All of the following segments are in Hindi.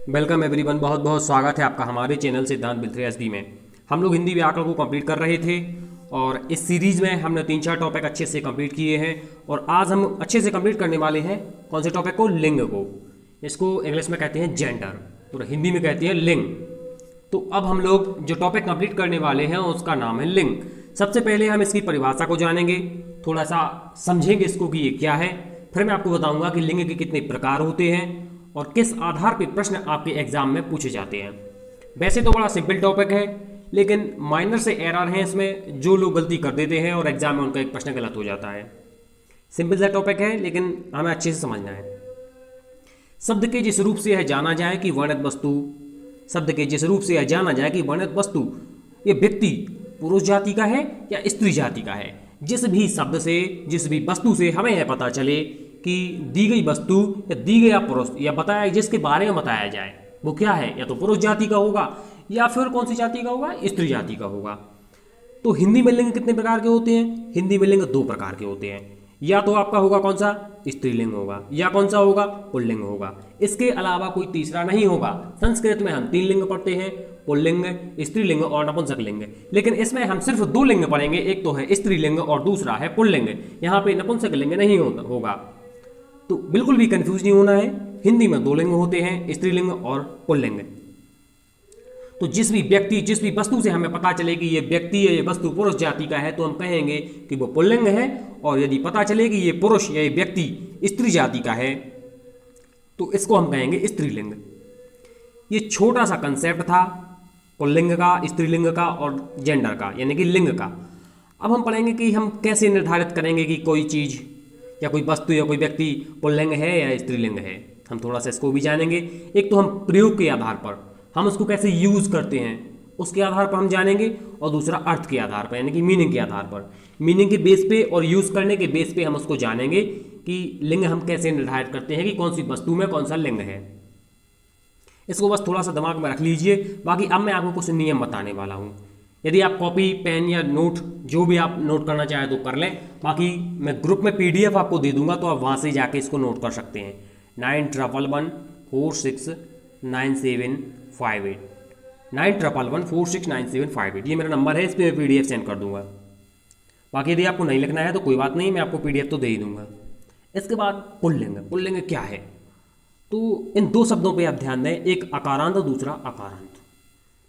वेलकम एवरीवन, बहुत बहुत स्वागत है आपका हमारे चैनल सिद्धांत बिल्थ्रे एसडी में। हम लोग हिंदी व्याकरण को कंप्लीट कर रहे थे और इस सीरीज़ में हमने 3-4 टॉपिक अच्छे से कंप्लीट किए हैं और आज हम अच्छे से कंप्लीट करने वाले हैं कौन से टॉपिक को, लिंग को। इसको इंग्लिश में कहते हैं जेंडर, तो हिंदी में कहते हैं लिंग। तो अब हम लोग जो टॉपिक कंप्लीट करने वाले हैं उसका नाम है लिंग। सबसे पहले हम इसकी परिभाषा को जानेंगे, थोड़ा सा समझेंगे इसको कि ये क्या है। फिर मैं आपको बताऊंगा कि लिंग के कितने प्रकार होते हैं और किस आधार पर प्रश्न आपके एग्जाम में पूछे जाते हैं। वैसे तो बड़ा सिंपल टॉपिक है, लेकिन माइनर से एरर हैं इसमें, जो लोग गलती कर देते हैं और एग्जाम में उनका एक प्रश्न गलत हो जाता है। सिंपल सा टॉपिक है, लेकिन हमें अच्छे से समझना है। शब्द के जिस रूप से यह जाना जाए कि वर्णित वस्तु, शब्द के जिस रूप से यह जाना जाए कि वर्णित वस्तु ये व्यक्ति पुरुष जाति का है या स्त्री जाति का है। जिस भी शब्द से, जिस भी वस्तु से हमें यह पता चले कि दी गई वस्तु या दी गया पुरुष या बताया, जिसके बारे में बताया जाए वो क्या है, या तो पुरुष जाति का होगा या फिर कौन सी जाति का होगा, स्त्री जाति का होगा। तो हिंदी में लिंग कितने प्रकार के होते हैं? हिंदी में लिंग 2 प्रकार के होते हैं। या तो आपका होगा कौन सा, स्त्रीलिंग होगा, या कौन सा होगा, पुल्लिंग होगा। इसके अलावा कोई तीसरा नहीं होगा। संस्कृत में हम 3 लिंग पढ़ते हैं, पुल्लिंग, स्त्रीलिंग और नपुंसक लिंग। लेकिन इसमें हम सिर्फ 2 लिंग पढ़ेंगे, एक तो है स्त्रीलिंग और दूसरा है पुल्लिंग। यहाँ पे नपुंसक लिंग नहीं होगा। तो बिल्कुल भी कंफ्यूज नहीं होना है। हिंदी में 2 लिंग होते हैं, स्त्रीलिंग और पुल्लिंग। तो जिस भी व्यक्ति, जिस भी वस्तु से हमें पता चले कि ये व्यक्ति या ये वस्तु पुरुष जाति का है तो हम कहेंगे कि वो पुल्लिंग है, और यदि पता चले कि ये पुरुष या ये व्यक्ति स्त्री जाति का है तो इसको हम कहेंगे स्त्रीलिंग। ये छोटा सा कंसेप्ट था पुल्लिंग का, स्त्रीलिंग का और जेंडर का, यानी कि लिंग का। अब हम पढ़ेंगे कि हम कैसे निर्धारित करेंगे कि कोई चीज़ या कोई वस्तु या कोई व्यक्ति पुल्लिंग है या स्त्रीलिंग है। हम थोड़ा सा इसको भी जानेंगे। एक तो हम प्रयोग के आधार पर, हम उसको कैसे यूज़ करते हैं उसके आधार पर हम जानेंगे, और दूसरा अर्थ के आधार पर, यानी कि मीनिंग के आधार पर। मीनिंग के बेस पे और यूज़ करने के बेस पे हम उसको जानेंगे कि लिंग हम कैसे निर्धारित करते हैं कि कौन सी वस्तु में कौन सा लिंग है। इसको बस थोड़ा सा दिमाग में रख लीजिए। बाकी अब मैं आपको कुछ नियम बताने वाला हूँ। यदि आप कॉपी पेन या नोट जो भी आप नोट करना चाहें तो कर लें। बाकी मैं ग्रुप में PDF आपको दे दूंगा, तो आप वहाँ से जाके इसको नोट कर सकते हैं। 9111469758 9111469758 ये मेरा नंबर है। इस पर मैं PDF सेंड कर दूंगा। बाकी यदि आपको नहीं लिखना है तो कोई बात नहीं, मैं आपको PDF तो दे ही दूंगा। इसके बाद पुल्लिंग। पुल्लिंग क्या है? तो इन 2 शब्दों पे आप ध्यान दें, एक अकारांत और दूसरा अकारांत।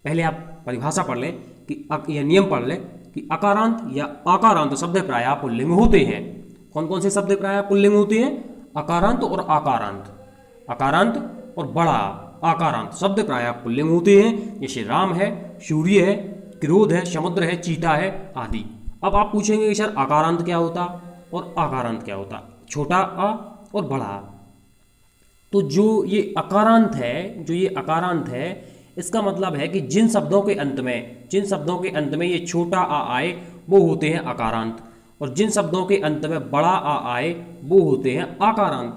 पहले आप परिभाषा पढ़ लें कि यह नियम पढ़ लें कि अकारांत या अकारांत शब्द प्रायः पुल्लिंग होते हैं। कौन कौन से शब्द प्रायः पुल्लिंग होते हैं? अकारांत और आकारांत। अकारांत और बड़ा आकारांत शब्द प्रायः पुल्लिंग होते हैं, जैसे राम है, सूर्य है, क्रोध है, समुद्र है, चीता है आदि। अब आप पूछेंगे कि सर आकारांत क्या होता और आकारांत क्या होता? छोटा आ और बड़ा आ। तो जो ये अकारांत है, इसका मतलब है कि जिन शब्दों के अंत में ये छोटा आ आए वो होते हैं अकारांत, और जिन शब्दों के अंत में बड़ा आ आए वो होते हैं आकारांत।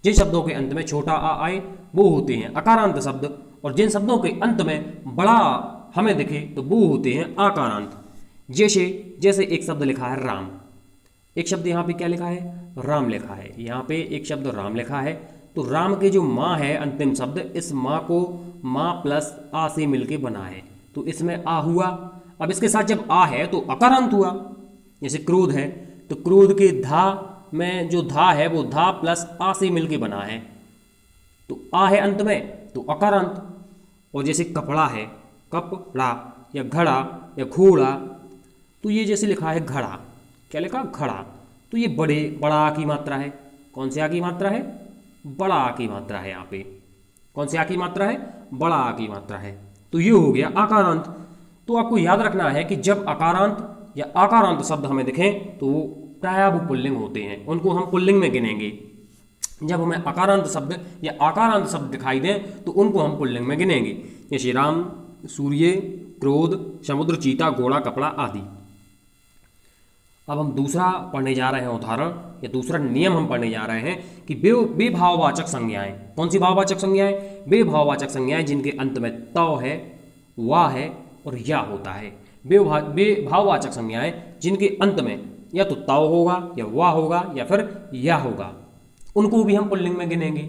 जिन शब्दों के अंत में छोटा आ आए वो होते हैं अकारांत शब्द, और जिन शब्दों के अंत में बड़ा हमें दिखे तो वो होते हैं आकारांत। जैसे एक शब्द लिखा है राम, एक शब्द यहाँ पे क्या लिखा है? राम लिखा है। यहाँ पे एक शब्द राम लिखा है, तो राम के जो माँ है अंतिम शब्द, इस माँ को माँ प्लस आ से मिलके बना है, तो इसमें आ हुआ। अब इसके साथ जब आ है तो अकारांत हुआ। जैसे क्रोध है, तो क्रोध के धा में जो धा है वो धा प्लस आ से मिलके बना है, तो आ है अंत में, तो अकारांत। और जैसे कपड़ा है, कपड़ा या घड़ा या घोड़ा, तो ये जैसे लिखा है घड़ा, क्या लिखा? घड़ा। तो ये बड़ा आ की मात्रा है। कौन से आ की मात्रा है? बड़ा आ की मात्रा है। यहाँ पे कौन से आ की मात्रा है? बड़ा आ की मात्रा है। तो ये हो गया आकारांत। तो आपको याद रखना है कि जब अकारांत या आकारांत शब्द हमें दिखें तो वो प्रायः वो पुल्लिंग होते हैं, उनको हम पुल्लिंग में गिनेंगे। जब हमें अकारांत शब्द या आकारांत शब्द दिखाई दें तो उनको हम पुल्लिंग में गिनेंगे, जैसे राम, सूर्य, क्रोध, समुद्र, चीता, घोड़ा, कपड़ा आदि। अब हम दूसरा पढ़ने जा रहे हैं उदाहरण, या दूसरा नियम हम पढ़ने जा रहे हैं कि बेभाववाचक संज्ञाएं। कौन सी भाववाचक संज्ञाएं? बेभाववाचक संज्ञाएं जिनके अंत में तौ है, वा है और या होता है। बेभाववाचक संज्ञाएं जिनके अंत में या तो तौ होगा या वा होगा या फिर या होगा, उनको भी हम पुल्लिंग में गिनेंगे।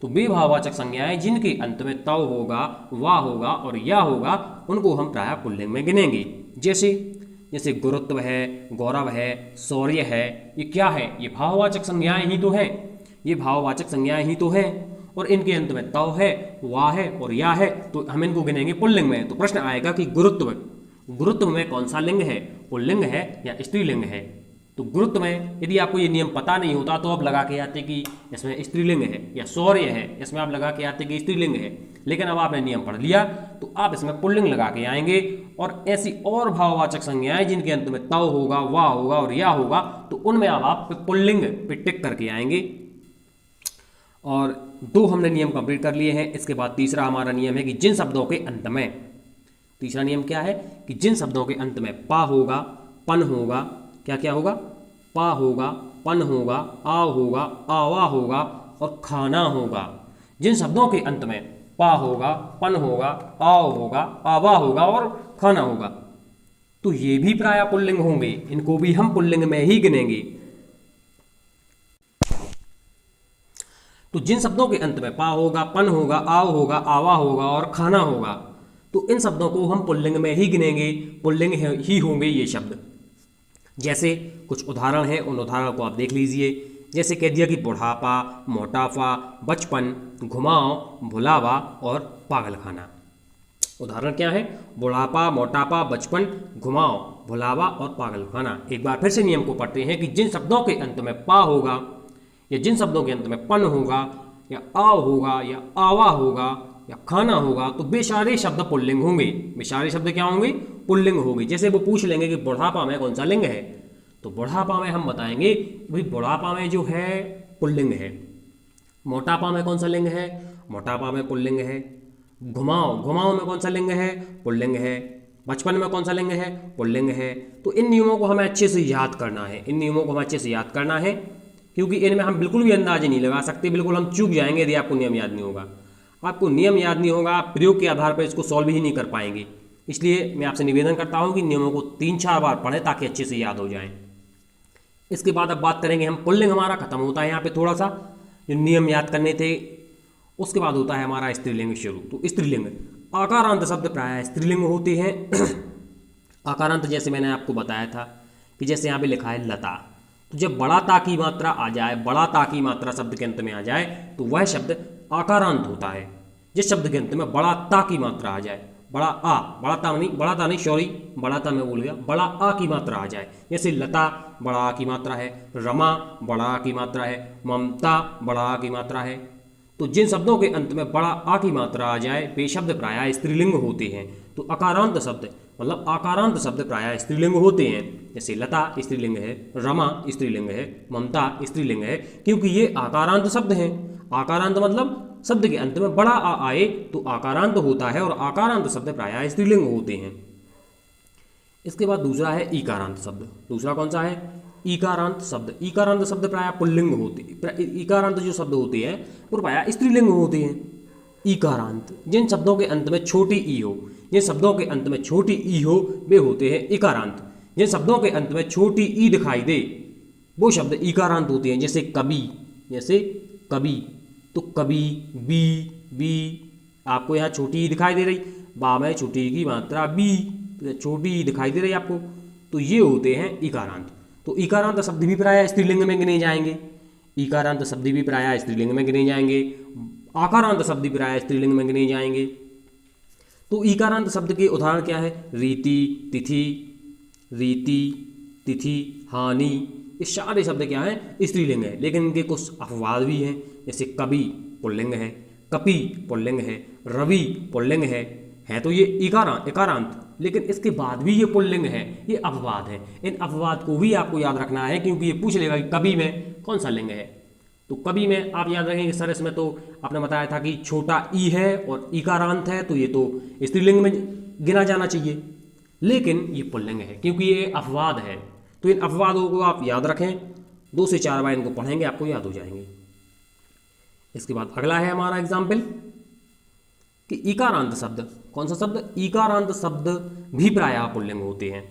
तो वे भाववाचक संज्ञाएं जिनके अंत में तव होगा, वा होगा और या होगा, उनको हम प्रायः पुल्लिंग में गिनेंगे। जैसे जैसे गुरुत्व है, गौरव है, शौर्य है, ये क्या है? ये भाववाचक संज्ञाएं ही तो हैं। ये भाववाचक संज्ञाएं ही तो हैं और इनके अंत में तव है, वा है और या है, तो हम इनको गिनेंगे पुल्लिंग में। तो प्रश्न आएगा कि गुरुत्व, गुरुत्व में कौन सा लिंग है? पुल्लिंग है या स्त्रीलिंग है? तो गुरुत्व में यदि आपको ये नियम पता नहीं होता तो आप लगा के आते कि इसमें स्त्रीलिंग है, या शौर्य है इसमें आप लगा के आते कि स्त्रीलिंग है। लेकिन अब आपने नियम पढ़ लिया तो आप इसमें पुल्लिंग लगा के आएंगे। और ऐसी और भाववाचक संज्ञाएं जिनके अंत में तव होगा, वा होगा और या होगा, तो उनमें अब आप पुल्लिंग पे टिक करके आएंगे। और 2 हमने नियम कंप्लीट कर लिए हैं। इसके बाद तीसरा हमारा नियम है कि जिन शब्दों के अंत में, तीसरा नियम क्या है कि जिन शब्दों के अंत में पा होगा, पन होगा, क्या क्या होगा? पा होगा, पन होगा, आव होगा, आवा होगा और खाना होगा। जिन शब्दों के अंत में पा होगा, पन होगा, आव होगा, आवा होगा और खाना होगा, तो ये भी प्रायः पुल्लिंग होंगे। इनको भी हम पुल्लिंग में ही गिनेंगे। तो जिन शब्दों के अंत में पा होगा, पन होगा, आव होगा, आवा होगा और खाना होगा, तो इन शब्दों को हम पुल्लिंग में ही गिनेंगे, पुल्लिंग ही होंगे ये शब्द। जैसे कुछ उदाहरण हैं, उन उदाहरणों को आप देख लीजिए। जैसे कह दिया कि बुढ़ापा, मोटापा, बचपन, घुमाव, भुलावा और पागलखाना। उदाहरण क्या है? बुढ़ापा, मोटापा, बचपन, घुमाव, भुलावा और पागलखाना। एक बार फिर से नियम को पढ़ते हैं कि जिन शब्दों के अंत में पा होगा या जिन शब्दों के अंत में पन होगा या आव होगा या आवा होगा या खाना होगा, तो वे सारे शब्द पुल्लिंग होंगे। वे सारे शब्द क्या होंगे? पुल्लिंग होंगे। जैसे वो पूछ लेंगे कि बुढ़ापा में कौन सा लिंग है, तो बुढ़ापा में हम बताएंगे भाई बुढ़ापा में जो है पुल्लिंग है। मोटापा में कौन सा लिंग है? मोटापा में पुल्लिंग है। घुमाव, घुमाव में कौन सा लिंग है? पुल्लिंग है। बचपन में कौन सा लिंग है? पुल्लिंग है। तो इन नियमों को हमें अच्छे से याद करना है। इन नियमों को हमें अच्छे से याद करना है, क्योंकि इनमें हम बिल्कुल भी अंदाजे नहीं लगा सकते। बिल्कुल हम चूक जाएंगे यदि आपको नियम याद नहीं होगा। आपको नियम याद नहीं होगा, आप प्रयोग के आधार पर इसको सॉल्व ही नहीं कर पाएंगे। इसलिए मैं आपसे निवेदन करता हूं कि नियमों को 3-4 बार पढ़ें ताकि अच्छे से याद हो जाएं। इसके बाद अब बात करेंगे हम, पुल्लिंग हमारा खत्म होता है यहाँ पे थोड़ा सा, जो नियम याद करने थे। उसके बाद होता है हमारा स्त्रीलिंग शुरू। तो स्त्रीलिंग, आकारांत शब्द प्रायः स्त्रीलिंग होते हैं। आकारांत जैसे मैंने आपको बताया था कि जैसे यहाँ पे लिखा है लता, तो जब बड़ा ता की मात्रा आ जाए, बड़ा ता की मात्रा शब्द के अंत में आ जाए, तो वह शब्द आकारांत होता है। जिस शब्द के अंत में बड़ा ता की मात्रा आ जाए, बड़ा आ, बड़ा ता नहीं सॉरी, बड़ा ता मैं बोल गया, बड़ा आ की मात्रा आ जाए। जैसे लता बड़ा आ की मात्रा है, रमा बड़ा आ की मात्रा है, ममता बड़ा आ की मात्रा है। तो जिन शब्दों के अंत में बड़ा आ की मात्रा आ जाए वे शब्द प्रायः स्त्रीलिंग होते हैं। तो अकारांत शब्द मतलब आकारांत शब्द प्रायः स्त्रीलिंग होते हैं। जैसे लता स्त्रीलिंग है, रमा स्त्रीलिंग है, ममता स्त्रीलिंग है, क्योंकि ये आकारांत शब्द हैं। आकारांत मतलब शब्द के अंत में बड़ा आ आए तो आकारांत होता है, और आकारांत शब्द प्रायः स्त्रीलिंग होते हैं। इसके बाद दूसरा है ईकारांत शब्द। दूसरा कौन सा है? ईकारांत शब्द। ईकारांत शब्द प्रायः पुल्लिंग होते, ईकारांत जो शब्द होते हैं वो प्रायः स्त्रीलिंग होते हैं। ईकारांत, जिन शब्दों के अंत में छोटी ई हो, जिन शब्दों के अंत में छोटी ई हो वे होते हैं ईकारांत। जिन शब्दों के अंत में छोटी ई दिखाई दे वो शब्द ईकारांत होते हैं। जैसे कवि, जैसे कवि, तो कवि, बी, आपको यहाँ छोटी ई दिखाई दे रही, बा में छोटी ई की मात्रा बी, छोटी ई दिखाई दे रही आपको, तो ये होते हैं ईकारांत। तो ईकारांत शब्द भी प्रायः स्त्रीलिंग में गिने जाएंगे। ईकारांत शब्द भी प्रायः स्त्रीलिंग में गिने जाएंगे। आकारांत शब्द भी प्रायः स्त्रीलिंग में गिने जाएंगे। तो ईकारांत शब्द के उदाहरण क्या है? रीति, तिथि, हानि, ये सारे शब्द क्या हैं? स्त्रीलिंग है। लेकिन इनके कुछ अपवाद भी हैं। जैसे कवि पुल्लिंग है, कपि पुल्लिंग है, रवि पुल्लिंग है तो ये इकारांत, लेकिन इसके बाद भी ये पुल्लिंग है। ये अपवाद है। इन अपवाद को भी आपको याद रखना है, क्योंकि ये पूछ लेगा कि कवि में कौन सा लिंग है। तो कवि में आप याद रखेंगे सर इसमें तो आपने बताया था कि छोटा ई है और इकारांत है, तो ये तो स्त्रीलिंग में गिना जाना चाहिए, लेकिन ये पुल्लिंग है क्योंकि ये अपवाद है। तो इन अपवादों को आप याद रखें, 2 से 4 बार इनको पढ़ेंगे आपको याद हो जाएंगे। इसके बाद अगला है हमारा एग्जाम्पल कि इकारांत शब्द। कौन सा शब्द? इकारांत शब्द भी प्रायः पुल्लिंग होते हैं।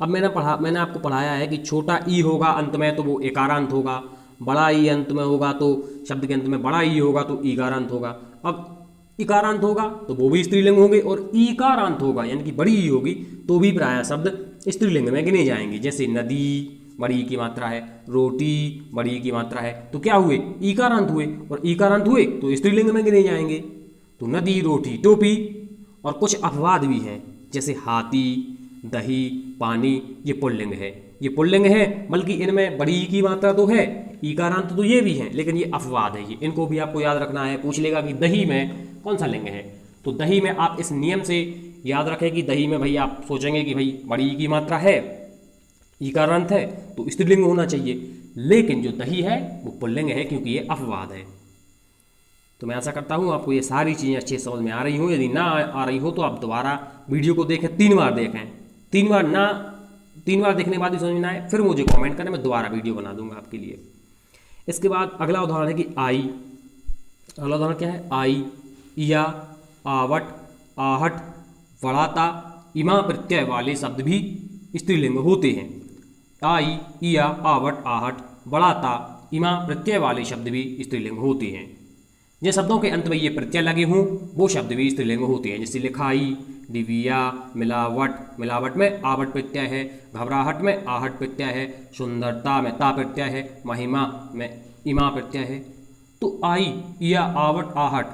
अब मैंने आपको पढ़ाया है कि छोटा ई होगा अंत में तो वो इकारांत होगा, बड़ा ई अंत में होगा तो शब्द के अंत में बड़ा ई होगा तो ईकारांत होगा। अब इकारांत होगा तो वो भी स्त्रीलिंग होंगे, और ईकारांत होगा यानी कि बड़ी ई होगी तो भी प्रायः शब्द स्त्रीलिंग में गिने जाएंगे। जैसे नदी बड़ी ई की मात्रा है, रोटी बड़ी ई की मात्रा है, तो क्या हुए, ईकारांत हुए, और ईकारांत हुए तो स्त्रीलिंग में गिने जाएंगे। तो नदी, रोटी, टोपी। और कुछ अपवाद भी हैं जैसे हाथी, दही, पानी, ये पुल्लिंग है, ये पुल्लिंग है, बल्कि इनमें बड़ी ई की मात्रा तो है, ईकारांत तो ये भी है, लेकिन ये अपवाद है, ये इनको भी आपको याद रखना है। पूछ लेगा कि दही में कौन सा लिंग है, तो दही में आप इस नियम से याद रखें कि दही में भाई आप सोचेंगे कि भाई बड़ी ई की मात्रा है, ईकारांत है, तो स्त्रीलिंग होना चाहिए, लेकिन जो दही है वो पुल्लिंग है क्योंकि ये अपवाद है। तो मैं आशा करता हूँ आपको ये सारी चीज़ें अच्छे से समझ में आ रही हो। यदि ना आ रही हो तो आप दोबारा वीडियो को देखें, 3 बार देखें, 3 बार देखने के बाद भी समझ में ना आए फिर मुझे कमेंट करें, मैं दोबारा वीडियो बना दूंगा आपके लिए। इसके बाद अगला उदाहरण है कि आई। अगला उदाहरण क्या है, आई, इया, आवट, आहट, वड़ाता, इमा प्रत्यय वाले शब्द भी स्त्रीलिंग होते हैं। आई, इया, आवट, आहट, वड़ाता, इमा प्रत्यय वाले शब्द भी स्त्रीलिंग होते हैं। जिन शब्दों के अंत में ये प्रत्यय लगे हों वो शब्द भी स्त्रीलिंग होते हैं। जैसे लिखाई, दिव्या, मिलावट, मिलावट में आवट प्रत्यय है, घबराहट में आहट प्रत्यय है, सुंदरता में ता प्रत्यय है, महिमा में इमा प्रत्यय है। तो आई, इया, आवट, आहट,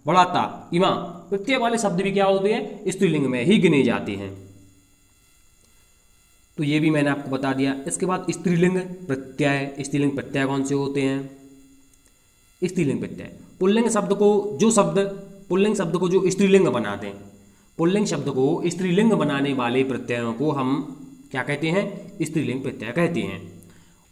बढ़ाता, इमा प्रत्यय वाले शब्द भी क्या होते हैं, स्त्रीलिंग में ही गिने जाते हैं। तो ये भी मैंने आपको बता दिया। इसके बाद स्त्रीलिंग प्रत्यय। स्त्रीलिंग प्रत्यय कौन से होते हैं, स्त्रीलिंग प्रत्यय पुल्लिंग शब्द को जो स्त्रीलिंग बनाते हैं, पुल्लिंग शब्द को स्त्रीलिंग बनाने वाले प्रत्ययों को हम क्या कहते हैं, स्त्रीलिंग प्रत्यय कहते हैं।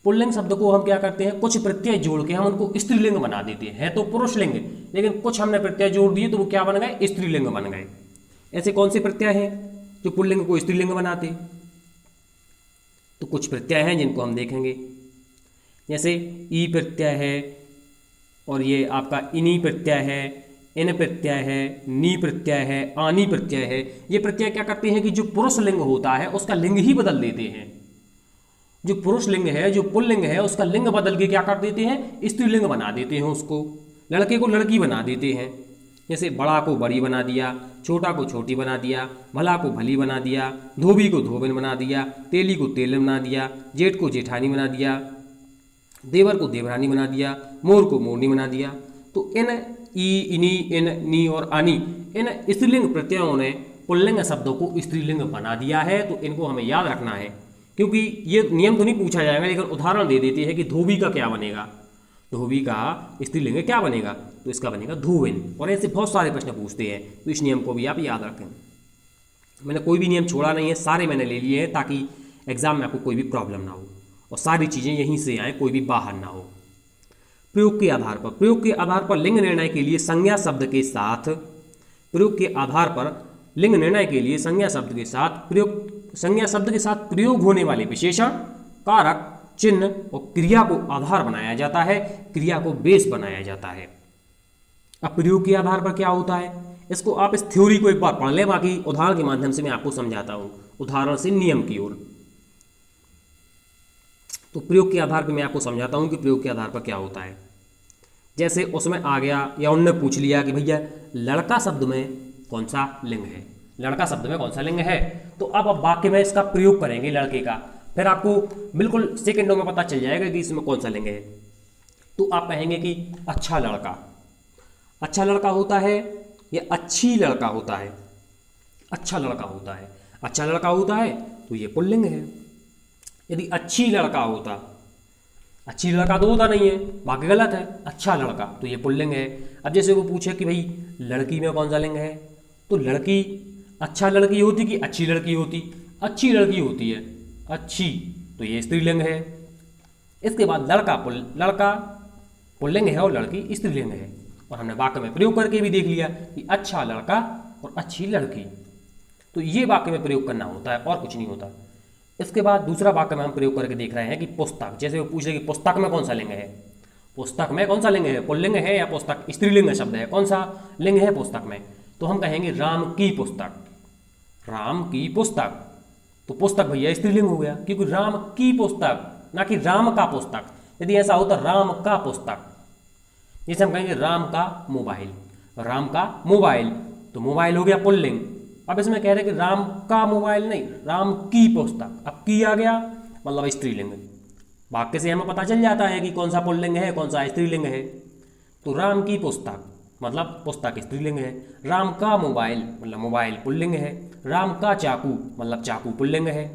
पुल्लिंग शब्द को हम क्या करते हैं, कुछ प्रत्यय जोड़ के हम उनको स्त्रीलिंग बना देते हैं। है तो पुरुष लिंग, लेकिन कुछ हमने प्रत्यय जोड़ दिए तो वो क्या बन गए, स्त्रीलिंग बन गए। ऐसे कौन से प्रत्यय हैं जो पुल्लिंग को स्त्रीलिंग बनाते, तो कुछ प्रत्यय हैं जिनको हम देखेंगे। जैसे ई प्रत्यय है, और ये आपका इनी प्रत्यय है, इन प्रत्यय है, नी प्रत्यय है, आनी प्रत्यय है। ये प्रत्यय क्या करते हैं कि जो पुरुष लिंग होता है उसका लिंग ही बदल देते हैं। जो पुरुष लिंग है, जो पुल्लिंग है, उसका लिंग बदल के क्या कर देते हैं, स्त्रीलिंग बना देते हैं। उसको लड़के को लड़की बना देते हैं। जैसे बड़ा को बड़ी बना दिया, छोटा को छोटी बना दिया, भला को भली बना दिया, धोबी को धोबन बना दिया, तेली को तेलन बना दिया, जेठ को जेठानी बना दिया, देवर को देवरानी बना दिया, मोर को मोरनी बना दिया। तो इन ई, इनी, इन, नी और आनी, इन स्त्रीलिंग प्रत्ययों ने पुल्लिंग शब्दों को स्त्रीलिंग बना दिया है। तो इनको हमें याद रखना है, क्योंकि ये नियम तो नहीं पूछा जाएगा, लेकिन उदाहरण दे देते हैं कि धोबी का क्या बनेगा, धोबी का स्त्रीलिंग क्या बनेगा, तो इसका बनेगा धोबिन। और ऐसे बहुत सारे प्रश्न पूछते हैं, तो इस नियम को भी आप याद रखें। मैंने कोई भी नियम छोड़ा नहीं है, सारे मैंने ले लिए हैं ताकि एग्जाम में आपको कोई भी प्रॉब्लम ना हो और सारी चीज़ें यहीं से आए, कोई भी बाहर ना हो। प्रयोग के आधार पर लिंग निर्णय के लिए संज्ञा शब्द के साथ, प्रयोग के आधार पर लिंग निर्णय के लिए संज्ञा शब्द के साथ प्रयोग होने वाले विशेषण, कारक, चिन्ह और क्रिया को आधार बनाया जाता है, क्रिया को बेस बनाया जाता है। अब प्रयोग के आधार पर क्या होता है, इसको आप इस थ्योरी को एक बार पढ़ लें, बाकी उदाहरण के माध्यम से मैं आपको समझाता हूं, उदाहरण से नियम की ओर। तो प्रयोग के आधार पर मैं आपको समझाता हूं कि प्रयोग के आधार पर क्या होता है। जैसे उसमें आ गया या उनने पूछ लिया कि भैया लड़का शब्द में कौन सा लिंग है, लड़का शब्द में कौन सा लिंग है, तो अब वाक्य में इसका प्रयोग करेंगे लड़के का, फिर आपको बिल्कुल सेकंडों में पता चल जाएगा कि इसमें कौन सा लिंग है। तो आप कहेंगे कि अच्छा लड़का, अच्छा लड़का होता है या अच्छी लड़का होता है, अच्छा लड़का होता है, अच्छा लड़का होता है तो ये पुल्लिंग है। यदि अच्छी लड़का होता, अच्छी लड़का तो होता नहीं है, बाकी गलत है, अच्छा लड़का तो ये पुल्लिंग है। अब जैसे वो पूछे कि भाई लड़की में कौन सा लिंग है, तो लड़की अच्छा लड़की होती कि अच्छी लड़की होती, अच्छी लड़की होती है, अच्छी तो ये स्त्रीलिंग है। इसके बाद लड़का पुल्लिंग है और लड़की स्त्रीलिंग है, और हमने वाक्य में प्रयोग करके भी देख लिया कि अच्छा लड़का और अच्छी लड़की, तो ये वाक्य में प्रयोग करना होता है और कुछ नहीं होता। इसके बाद दूसरा वाक्य में हम प्रयोग करके देख रहे हैं कि पुस्तक, जैसे वो पूछ रहे कि पुस्तक में कौन सा लिंग है, पुस्तक में कौन सा लिंग है, पुल्लिंग है या पुस्तक स्त्रीलिंग शब्द है, कौन सा लिंग है पुस्तक में, तो हम कहेंगे राम की पुस्तक, राम की पुस्तक। तो पुस्तक भैया स्त्रीलिंग हो गया, क्योंकि राम की पुस्तक ना कि राम का पुस्तक, यदि ऐसा हो तो राम का पुस्तक। जैसे हम कहेंगे राम का मोबाइल, राम का मोबाइल, तो मोबाइल हो गया पुल्लिंग। अब इसमें कह रहे हैं कि राम का मोबाइल नहीं, राम की पुस्तक। अब की आ गया मतलब स्त्रीलिंग। वाक्य से हमें पता चल जाता है कि कौन सा पुल्लिंग है कौन सा स्त्रीलिंग है। तो राम की पुस्तक मतलब पुस्तक स्त्रीलिंग है, राम का मोबाइल मतलब मोबाइल पुल्लिंग है, राम का चाकू मतलब चाकू पुल्लिंग है,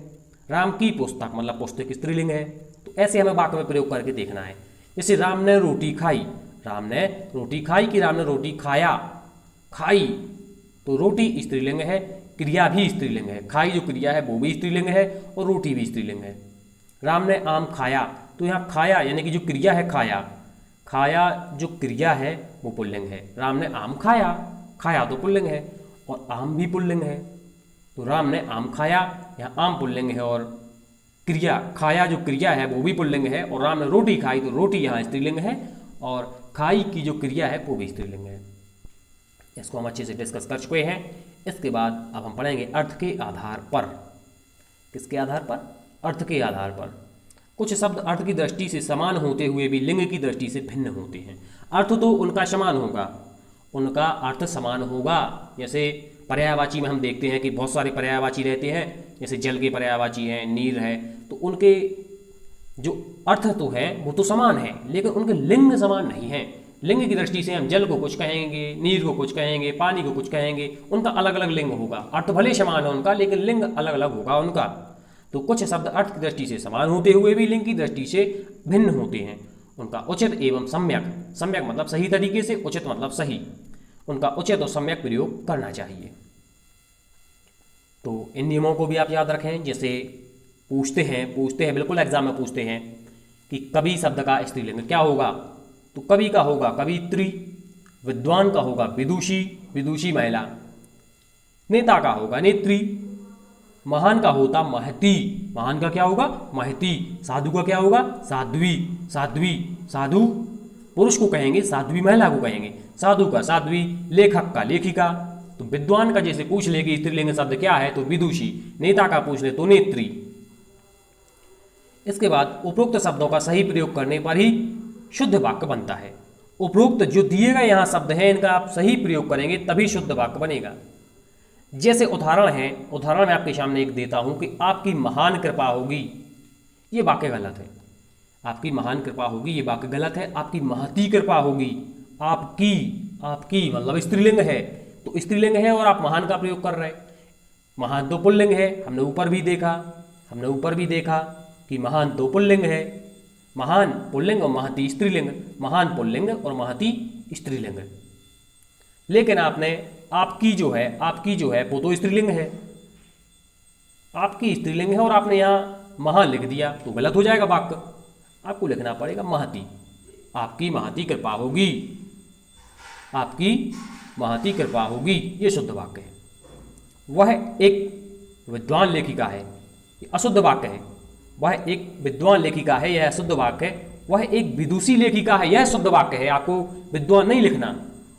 राम की पुस्तक मतलब पुस्तक स्त्रीलिंग है। तो ऐसे हमें वाक्य में प्रयोग करके देखना है। जैसे राम ने रोटी खाई, राम ने रोटी खाई कि राम ने रोटी खाया, खाई, तो रोटी स्त्रीलिंग है, क्रिया भी स्त्रीलिंग है, खाई जो क्रिया है वो भी स्त्रीलिंग है और रोटी भी स्त्रीलिंग है। राम ने आम खाया, तो यहाँ खाया यानी कि जो क्रिया है खाया, खाया जो क्रिया है वो पुल्लिंग है। राम ने आम खाया, खाया तो पुल्लिंग है और आम भी पुल्लिंग है। तो राम ने आम खाया, यहाँ आम पुल्लिंग है और क्रिया खाया जो क्रिया है वो भी पुल्लिंग है। और राम ने रोटी खाई, तो रोटी यहाँ स्त्रीलिंग है और खाई की जो क्रिया है वो भी स्त्रीलिंग है। इसको हम अच्छे से डिस्कस कर चुके हैं। इसके बाद अब हम पढ़ेंगे अर्थ के आधार पर। किसके आधार पर? अर्थ के आधार पर। कुछ शब्द अर्थ की दृष्टि से समान होते हुए भी लिंग की दृष्टि से भिन्न होते हैं। अर्थ तो उनका समान होगा, उनका अर्थ समान होगा। जैसे पर्यायवाची में हम देखते हैं कि बहुत सारे पर्यायवाची रहते हैं, जैसे जल के पर्यायवाची हैं, नीर है, तो उनके जो अर्थ तो है वो तो समान है, लेकिन उनके लिंग समान नहीं है। लिंग की दृष्टि से हम जल को कुछ कहेंगे, नीर को कुछ कहेंगे, पानी को कुछ कहेंगे, उनका अलग अलग लिंग होगा। अर्थ भले समान है उनका, लेकिन लिंग अलग अलग होगा उनका। तो कुछ शब्द अर्थ की दृष्टि से समान होते हुए भी लिंग की दृष्टि से भिन्न होते हैं। उनका उचित एवं सम्यक, सम्यक मतलब सही तरीके से, उचित मतलब सही, उनका उचित और सम्यक प्रयोग करना चाहिए। तो इन नियमों को भी आप याद रखें। जैसे पूछते हैं बिल्कुल एग्जाम में पूछते हैं कि कवि शब्द का स्त्रीलिंग क्या होगा, तो कवि का होगा कवित्री, विद्वान का होगा विदुषी, विदुषी महिला, नेता का होगा नेत्री, महान का होता महती, महान का क्या होगा महती, साधु का क्या होगा साध्वी, साध्वी साधु पुरुष को कहेंगे, साध्वी महिला को कहेंगे, साधु का साध्वी, लेखक का लेखिका। तो विद्वान का जैसे पूछ ले कि स्त्रीलिंग शब्द क्या है तो विदुषी, नेता का पूछ ले तो नेत्री। इसके बाद उपरोक्त शब्दों का सही प्रयोग करने पर ही शुद्ध वाक्य बनता है। उपरोक्त जो दिए गए यहाँ शब्द हैं इनका आप सही प्रयोग करेंगे तभी शुद्ध वाक्य बनेगा। जैसे उदाहरण है, उदाहरण मैं आपके सामने एक देता हूं कि आपकी महान कृपा होगी, ये वाक्य गलत है। आपकी महान कृपा होगी ये वाक्य गलत है। आपकी महती कृपा होगी, आपकी, आपकी मतलब स्त्रीलिंग है, तो स्त्रीलिंग है और आप महान का प्रयोग कर रहे हैं। महान तो पुल्लिंग है, हमने ऊपर भी देखा कि महान तो पुल्लिंग है, महान पुल्लिंग और महती स्त्रीलिंग, महान पुल्लिंग और महती स्त्रीलिंग। लेकिन आपने आपकी जो है वो तो स्त्रीलिंग है, आपकी स्त्रीलिंग है और आपने यहाँ महान लिख दिया तो गलत हो जाएगा वाक्य। आपको लिखना पड़ेगा महती, आपकी महती कृपा होगी, आपकी महती कृपा होगी, ये शुद्ध वाक्य है। वह एक विद्वान लेखिका है, ये अशुद्ध वाक्य है। वह एक विद्वान लेखिका है, यह शुद्ध वाक्य है। वह एक विदुषी लेखिका है, यह शुद्ध वाक्य है। आपको विद्वान नहीं लिखना।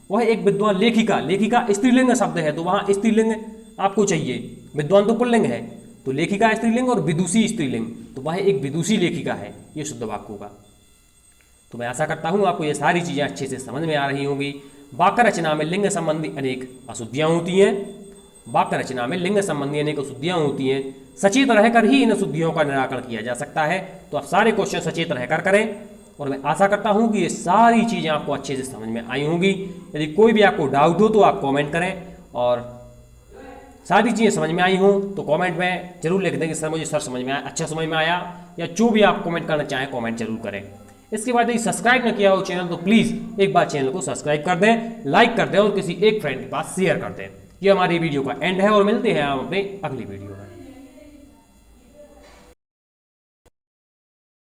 वह एक विद्वान लेखिका, लेखिका स्त्रीलिंग शब्द है तो वहाँ स्त्रीलिंग आपको चाहिए। विद्वान तो पुल्लिंग है तो लेखिका स्त्रीलिंग और विदुषी स्त्रीलिंग, तो वह एक विदुषी लेखिका है, ये शुद्ध वाक्य होगा। तो मैं आशा करता हूँ आपको ये सारी चीज़ें अच्छे से समझ में आ रही होंगी। वाक्य रचना में लिंग संबंधी अनेक अशुद्धियाँ होती हैं, वाक्य रचना में लिंग संबंधी अनेक अशुद्धियाँ होती हैं। सचेत रहकर ही इन अशुद्धियों का निराकरण किया जा सकता है। तो आप सारे क्वेश्चन सचेत रहकर करें और मैं आशा करता हूँ कि ये सारी चीज़ें आपको अच्छे से समझ में आई होंगी। यदि कोई भी आपको डाउट हो तो आप कमेंट करें और सारी चीज़ें समझ में आई हों तो कमेंट में जरूर लिख दें कि सर मुझे सर समझ में आया, अच्छा समझ में आया, या जो भी आप कमेंट करना चाहें कमेंट जरूर करें। इसके बाद यदि सब्सक्राइब न किया हो चैनल तो प्लीज़ एक बार चैनल को सब्सक्राइब कर दें, लाइक कर दें और किसी एक फ्रेंड के पास शेयर कर दें। ये हमारी वीडियो का एंड है और मिलते हैं हम अपने अगली वीडियो में।